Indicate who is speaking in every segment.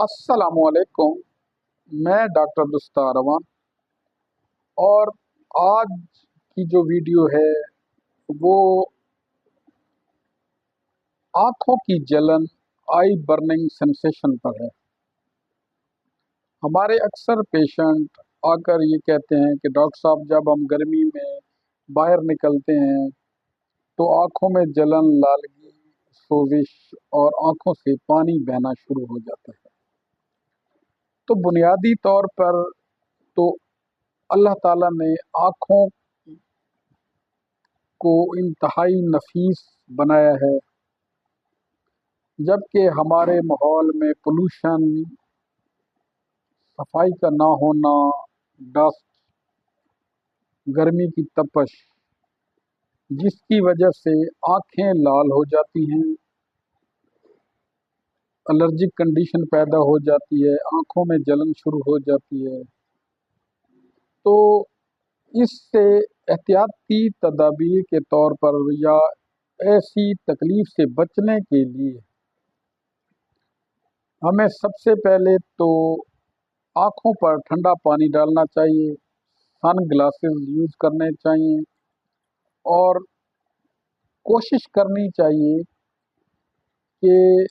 Speaker 1: अस्सलाम वालेकुम। मैं डॉक्टर दुस्तार रवान और आज की जो वीडियो है वो आँखों की जलन, आई बर्निंग सेंसेशन पर है। हमारे अक्सर पेशेंट आकर ये कहते हैं कि डॉक्टर साहब, जब हम गर्मी में बाहर निकलते हैं तो आँखों में जलन, लालगी, सोजिश और आँखों से पानी बहना शुरू हो जाता है। तो बुनियादी तौर पर तो अल्लाह ताला ने आँखों को इंतहाई नफीस बनाया है, जबकि हमारे माहौल में पोल्यूशन, सफाई का ना होना, डस्ट, गर्मी की तपश, जिसकी वजह से आँखें लाल हो जाती हैं, एलर्जिक कंडीशन पैदा हो जाती है, आँखों में जलन शुरू हो जाती है। तो इससे एहतियाती तदाबीर के तौर पर या ऐसी तकलीफ से बचने के लिए हमें सबसे पहले तो आँखों पर ठंडा पानी डालना चाहिए, सन ग्लासेस यूज़ करने चाहिए और कोशिश करनी चाहिए कि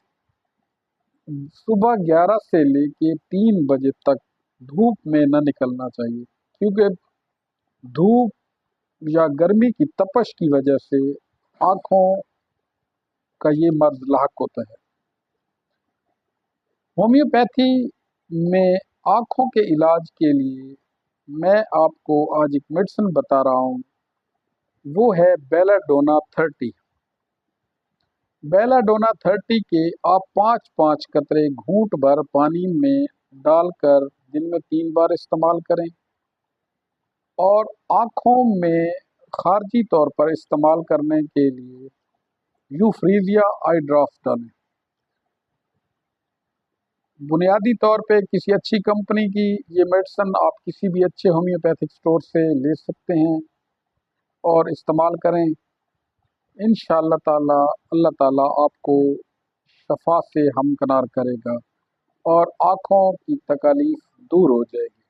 Speaker 1: सुबह 11 से लेके 3 बजे तक धूप में न निकलना चाहिए, क्योंकि धूप या गर्मी की तपश की वजह से आँखों का ये मर्ज लाक होता है। होम्योपैथी में आँखों के इलाज के लिए मैं आपको आज एक मेडिसिन बता रहा हूँ, वो है बेलाडोना 30। बेलाडोना 30 के आप 5-5 कतरे घूंट भर पानी में डालकर दिन में 3 बार इस्तेमाल करें और आँखों में खारजी तौर पर इस्तेमाल करने के लिए यूफ्रीजिया आई ड्रॉप्स डालें। बुनियादी तौर पे किसी अच्छी कंपनी की ये मेडिसिन आप किसी भी अच्छे होम्योपैथिक स्टोर से ले सकते हैं और इस्तेमाल करें। इंशाअल्लाह ताला अल्लाह ताला आपको शफा से हमकिनार करेगा और आँखों की तकलीफ दूर हो जाएगी।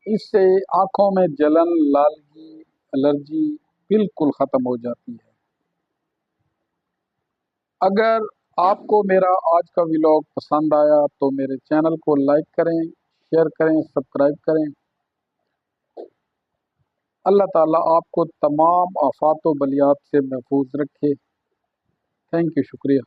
Speaker 1: इससे आँखों में जलन, लालगी, एलर्जी बिल्कुल ख़त्म हो जाती है। अगर आपको मेरा आज का व्लॉग पसंद आया तो मेरे चैनल को लाइक करें, शेयर करें, सब्सक्राइब करें। अल्लाह ताला आपको तमाम आफात व बलियात से महफूज रखे। थैंक यू, शुक्रिया।